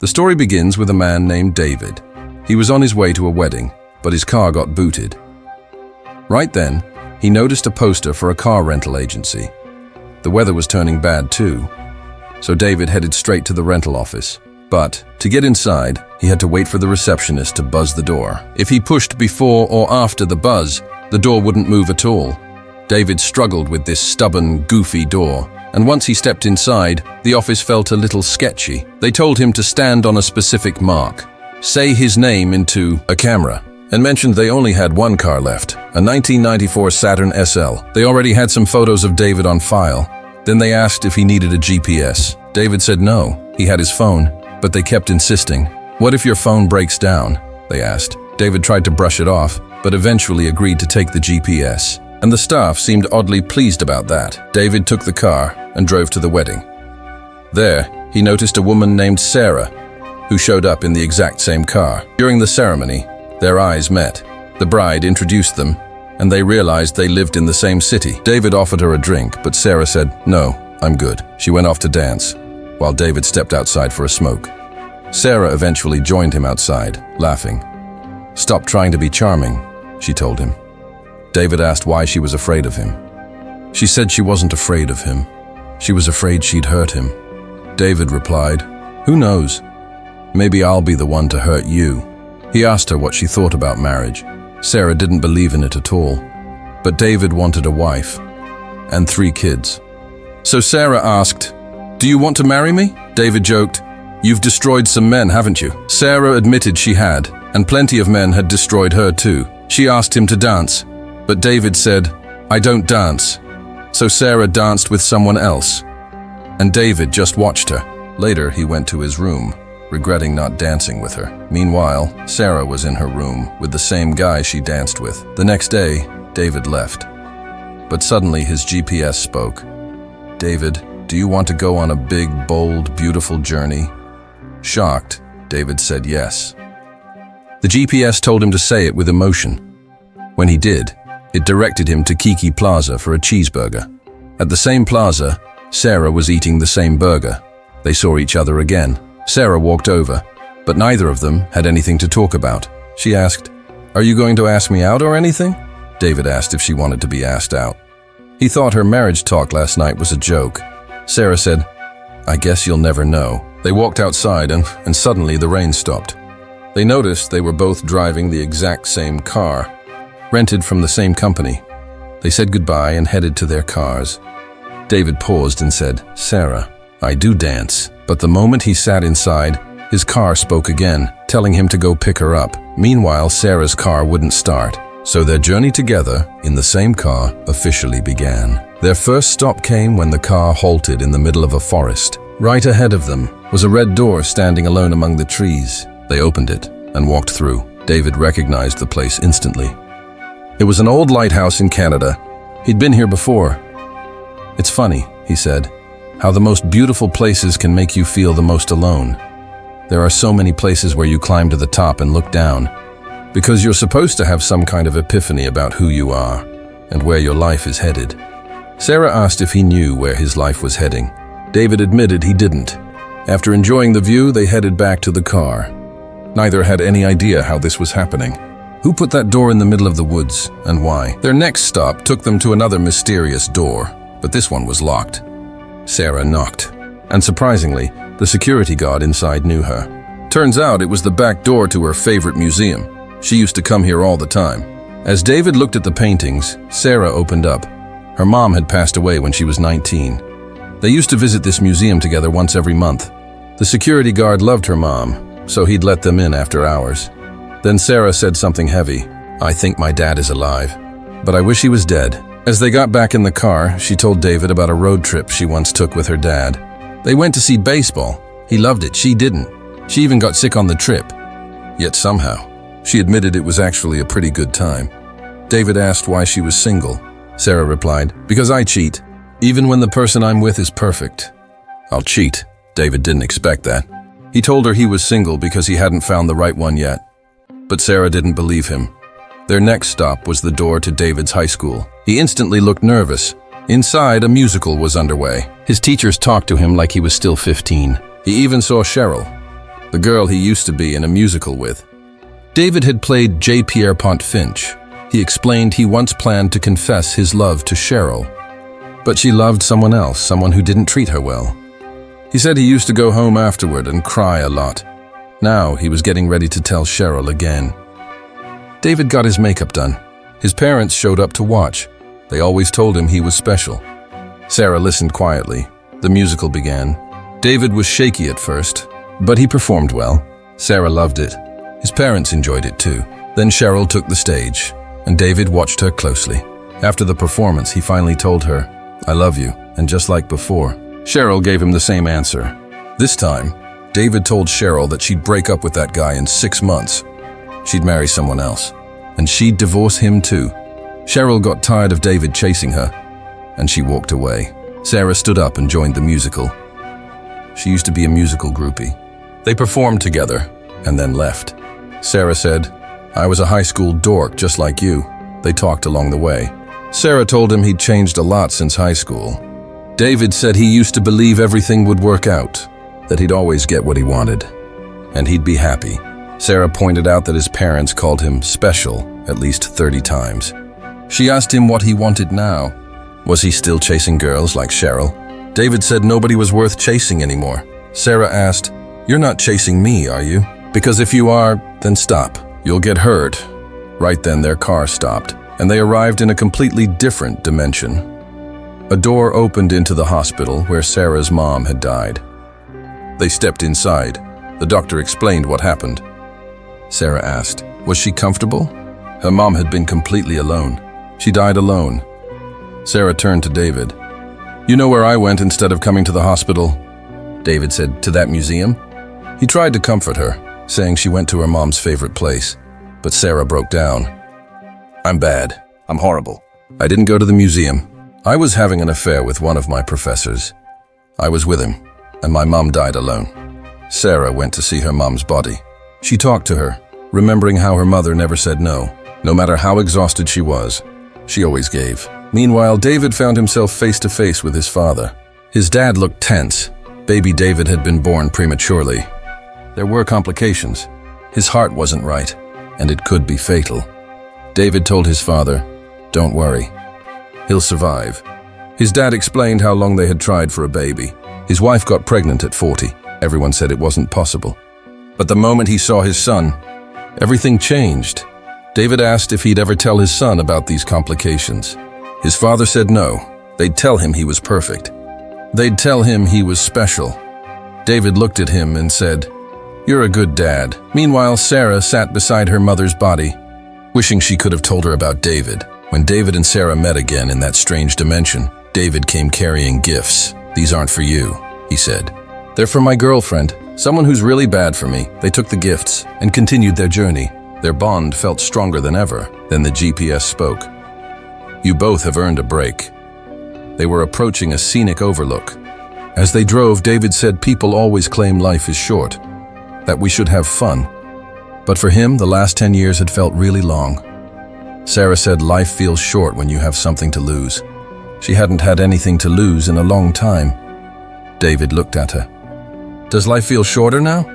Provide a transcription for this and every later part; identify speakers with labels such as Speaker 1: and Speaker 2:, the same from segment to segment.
Speaker 1: The story begins with a man named David. He was on his way to a wedding, but his car got booted. Right then, he noticed a poster for a car rental agency. The weather was turning bad too, so David headed straight to the rental office. But to get inside, he had to wait for the receptionist to buzz the door. If he pushed before or after the buzz, the door wouldn't move at all. David struggled with this stubborn, goofy door, and once he stepped inside, the office felt a little sketchy. They told him to stand on a specific mark, say his name into a camera, and mentioned they only had one car left, a 1994 Saturn SL. They already had some photos of David on file. Then they asked if he needed a GPS. David said no, he had his phone, but they kept insisting. What if your phone breaks down? They asked. David tried to brush it off, but eventually agreed to take the GPS. And the staff seemed oddly pleased about that. David took the car and drove to the wedding. There, he noticed a woman named Sarah, who showed up in the exact same car. During the ceremony, their eyes met. The bride introduced them, and they realized they lived in the same city. David offered her a drink, but Sarah said, "No, I'm good." She went off to dance, while David stepped outside for a smoke. Sarah eventually joined him outside, laughing. "Stop trying to be charming," she told him. David asked why she was afraid of him. She said she wasn't afraid of him. She was afraid she'd hurt him. David replied, "Who knows? Maybe I'll be the one to hurt you." He asked her what she thought about marriage. Sarah didn't believe in it at all, but David wanted a wife and 3 kids. So Sarah asked, "Do you want to marry me?" David joked, "You've destroyed some men, haven't you?" Sarah admitted she had, and plenty of men had destroyed her too. She asked him to dance, but David said, "I don't dance." So Sarah danced with someone else, and David just watched her. Later, he went to his room, regretting not dancing with her. Meanwhile, Sarah was in her room with the same guy she danced with. The next day, David left. But suddenly his GPS spoke. "David, do you want to go on a big, bold, beautiful journey?" Shocked, David said yes. The GPS told him to say it with emotion. When he did, it directed him to Kiki Plaza for a cheeseburger. At the same plaza, Sarah was eating the same burger. They saw each other again. Sarah walked over, but neither of them had anything to talk about. She asked, "Are you going to ask me out or anything?" David asked if she wanted to be asked out. He thought her marriage talk last night was a joke. Sarah said, "I guess you'll never know." They walked outside and suddenly the rain stopped. They noticed they were both driving the exact same car, rented from the same company. They said goodbye and headed to their cars. David paused and said, "Sarah, I do dance." But the moment he sat inside, his car spoke again, telling him to go pick her up. Meanwhile, Sarah's car wouldn't start. So their journey together in the same car officially began. Their first stop came when the car halted in the middle of a forest. Right ahead of them was a red door standing alone among the trees. They opened it and walked through. David recognized the place instantly. It was an old lighthouse in Canada. He'd been here before. "It's funny," he said, "how the most beautiful places can make you feel the most alone. There are so many places where you climb to the top and look down, because you're supposed to have some kind of epiphany about who you are and where your life is headed." Sarah asked if he knew where his life was heading. David admitted he didn't. After enjoying the view, they headed back to the car. Neither had any idea how this was happening. Who put that door in the middle of the woods, and why? Their next stop took them to another mysterious door, but this one was locked. Sarah knocked, and surprisingly, the security guard inside knew her. Turns out it was the back door to her favorite museum. She used to come here all the time. As David looked at the paintings, Sarah opened up. Her mom had passed away when she was 19. They used to visit this museum together once every month. The security guard loved her mom, so he'd let them in after hours. Then Sarah said something heavy. "I think my dad is alive, but I wish he was dead." As they got back in the car, she told David about a road trip she once took with her dad. They went to see baseball. He loved it, she didn't. She even got sick on the trip. Yet somehow, she admitted it was actually a pretty good time. David asked why she was single. Sarah replied, "Because I cheat. Even when the person I'm with is perfect, I'll cheat." David didn't expect that. He told her he was single because he hadn't found the right one yet. But Sarah didn't believe him. Their next stop was the door to David's high school. He instantly looked nervous. Inside, a musical was underway. His teachers talked to him like he was still 15. He even saw Cheryl, the girl he used to be in a musical with. David had played J. Pierpont Finch. He explained he once planned to confess his love to Cheryl, but she loved someone else, someone who didn't treat her well. He said he used to go home afterward and cry a lot. Now he was getting ready to tell Cheryl again. David got his makeup done. His parents showed up to watch. They always told him he was special. Sarah listened quietly. The musical began. David was shaky at first, but he performed well. Sarah loved it. His parents enjoyed it too. Then Cheryl took the stage, and David watched her closely. After the performance, he finally told her, "I love you," and just like before, Cheryl gave him the same answer. This time, David told Cheryl that she'd break up with that guy in 6 months. She'd marry someone else, and she'd divorce him too. Cheryl got tired of David chasing her, and she walked away. Sarah stood up and joined the musical. She used to be a musical groupie. They performed together, and then left. Sarah said, "I was a high school dork just like you." They talked along the way. Sarah told him he'd changed a lot since high school. David said he used to believe everything would work out, that he'd always get what he wanted, and he'd be happy. Sarah pointed out that his parents called him special at least 30 times. She asked him what he wanted now. Was he still chasing girls like Cheryl? David said nobody was worth chasing anymore. Sarah asked, "You're not chasing me, are you? Because if you are, then stop. You'll get hurt." Right then their car stopped, and they arrived in a completely different dimension. A door opened into the hospital where Sarah's mom had died. They stepped inside. The doctor explained what happened. Sarah asked, was she comfortable? Her mom had been completely alone. She died alone. Sarah turned to David. "You know where I went instead of coming to the hospital?" David said, "To that museum?" He tried to comfort her, saying she went to her mom's favorite place. But Sarah broke down. "I'm bad. I'm horrible. I didn't go to the museum. I was having an affair with one of my professors. I was with him, and my mom died alone." Sarah went to see her mom's body. She talked to her, remembering how her mother never said no. No matter how exhausted she was, she always gave. Meanwhile, David found himself face to face with his father. His dad looked tense. Baby David had been born prematurely. There were complications. His heart wasn't right, and it could be fatal. David told his father, "Don't worry. He'll survive." His dad explained how long they had tried for a baby. His wife got pregnant at 40. Everyone said it wasn't possible. But the moment he saw his son, everything changed. David asked if he'd ever tell his son about these complications. His father said no. They'd tell him he was perfect. They'd tell him he was special. David looked at him and said, "You're a good dad." Meanwhile, Sarah sat beside her mother's body, wishing she could have told her about David. When David and Sarah met again in that strange dimension, David came carrying gifts. "These aren't for you," he said. "They're for my girlfriend, someone who's really bad for me." They took the gifts and continued their journey. Their bond felt stronger than ever. Then the GPS spoke. "You both have earned a break." They were approaching a scenic overlook. As they drove, David said people always claim life is short, that we should have fun. But for him, the last 10 years had felt really long. Sarah said life feels short when you have something to lose. She hadn't had anything to lose in a long time. David looked at her. "Does life feel shorter now?"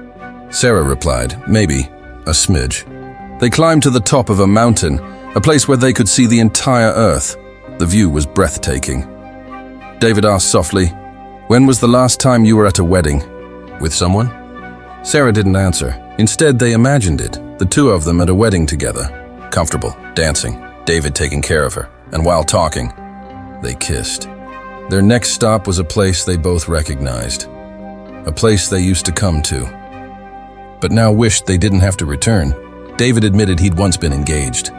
Speaker 1: Sarah replied, "Maybe, a smidge." They climbed to the top of a mountain, a place where they could see the entire earth. The view was breathtaking. David asked softly, "When was the last time you were at a wedding? With someone?" Sarah didn't answer. Instead, they imagined it, the two of them at a wedding together. Comfortable, dancing, David taking care of her, and while talking, they kissed. Their next stop was a place they both recognized, a place they used to come to, but now wished they didn't have to return. David admitted he'd once been engaged.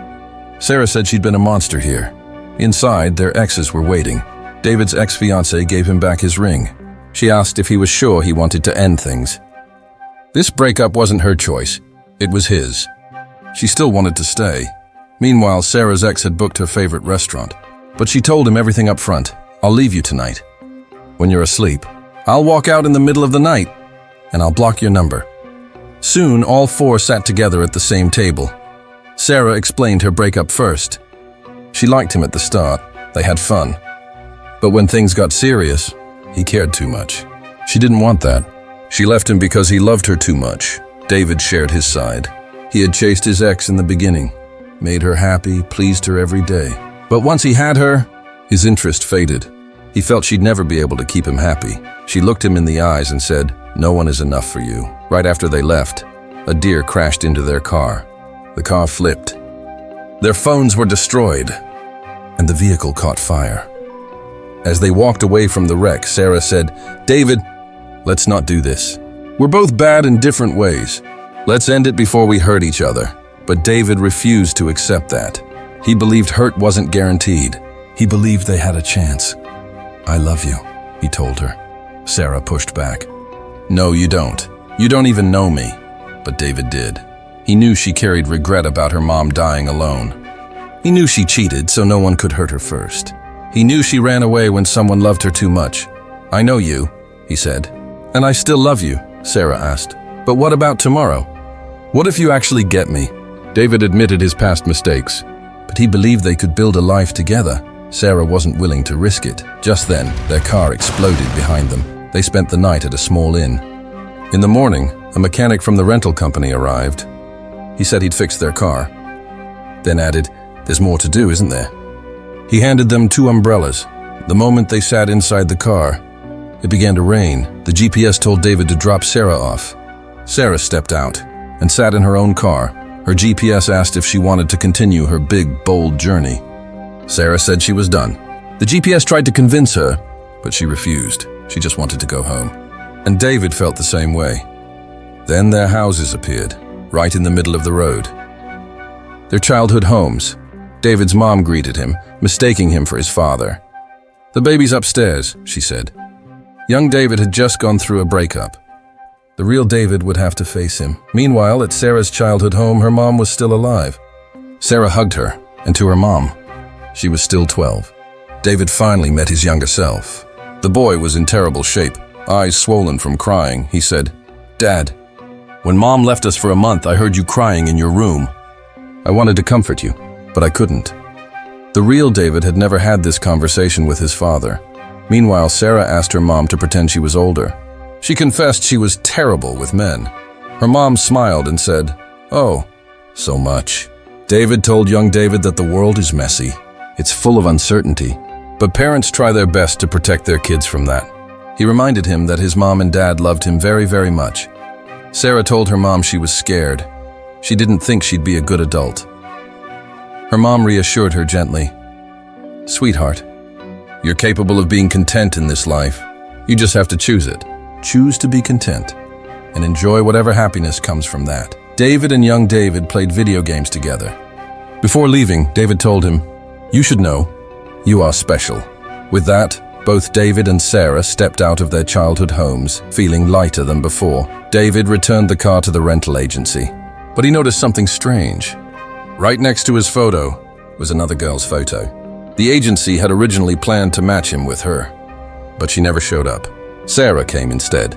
Speaker 1: Sarah said she'd been a monster here. Inside, their exes were waiting. David's ex-fiancée gave him back his ring. She asked if he was sure he wanted to end things. This breakup wasn't her choice. It was his. She still wanted to stay. Meanwhile, Sarah's ex had booked her favorite restaurant. But she told him everything up front. "I'll leave you tonight. When you're asleep, I'll walk out in the middle of the night, and I'll block your number." Soon, all four sat together at the same table. Sarah explained her breakup first. She liked him at the start. They had fun. But when things got serious, he cared too much. She didn't want that. She left him because he loved her too much. David shared his side. He had chased his ex in the beginning, made her happy, pleased her every day. But once he had her, his interest faded. He felt she'd never be able to keep him happy. She looked him in the eyes and said, "No one is enough for you." Right after they left, a deer crashed into their car. The car flipped. Their phones were destroyed, and the vehicle caught fire. As they walked away from the wreck, Sarah said, "David, let's not do this. We're both bad in different ways. Let's end it before we hurt each other." But David refused to accept that. He believed hurt wasn't guaranteed. He believed they had a chance. "I love you," he told her. Sarah pushed back. "No, you don't. You don't even know me." But David did. He knew she carried regret about her mom dying alone. He knew she cheated so no one could hurt her first. He knew she ran away when someone loved her too much. "I know you," he said. "And I still love you," Sarah asked. "But what about tomorrow? What if you actually get me?" David admitted his past mistakes, but he believed they could build a life together. Sarah wasn't willing to risk it. Just then, their car exploded behind them. They spent the night at a small inn. In the morning, a mechanic from the rental company arrived. He said he'd fix their car, then added, "There's more to do, isn't there?" He handed them 2 umbrellas. The moment they sat inside the car, it began to rain. The GPS told David to drop Sarah off. Sarah stepped out and sat in her own car. Her GPS asked if she wanted to continue her big, bold journey. Sarah said she was done. The GPS tried to convince her, but she refused. She just wanted to go home. And David felt the same way. Then their houses appeared, right in the middle of the road. Their childhood homes. David's mom greeted him, mistaking him for his father. "The baby's upstairs," she said. Young David had just gone through a breakup. The real David would have to face him. Meanwhile, at Sarah's childhood home, her mom was still alive. Sarah hugged her, and to her mom. She was still 12. David finally met his younger self. The boy was in terrible shape, eyes swollen from crying. He said, "Dad, when Mom left us for a month, I heard you crying in your room. I wanted to comfort you, but I couldn't." The real David had never had this conversation with his father. Meanwhile, Sarah asked her mom to pretend she was older. She confessed she was terrible with men. Her mom smiled and said, "Oh, so much." David told young David that the world is messy. It's full of uncertainty, but parents try their best to protect their kids from that. He reminded him that his mom and dad loved him very, very much. Sarah told her mom she was scared. She didn't think she'd be a good adult. Her mom reassured her gently, "Sweetheart, you're capable of being content in this life. You just have to choose it. Choose to be content and enjoy whatever happiness comes from that." David and young David played video games together. Before leaving, David told him, "You should know, you are special." With that, both David and Sarah stepped out of their childhood homes, feeling lighter than before. David returned the car to the rental agency, but he noticed something strange. Right next to his photo was another girl's photo. The agency had originally planned to match him with her, but she never showed up. Sarah came instead.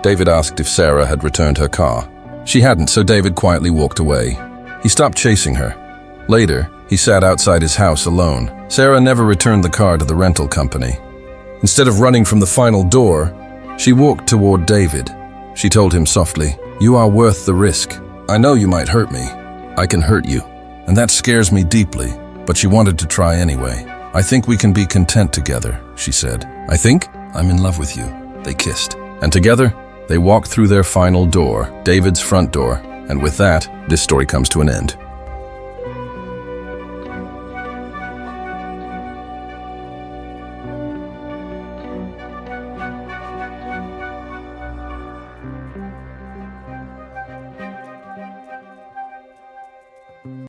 Speaker 1: David asked if Sarah had returned her car. She hadn't, so David quietly walked away. He stopped chasing her. Later, he sat outside his house alone. Sarah never returned the car to the rental company. Instead of running from the final door, she walked toward David. She told him softly, "You are worth the risk. I know you might hurt me. I can hurt you, and that scares me deeply." But she wanted to try anyway. "I think we can be content together," she said. "I think I'm in love with you." They kissed, and together, they walked through their final door, David's front door. And with that, this story comes to an end.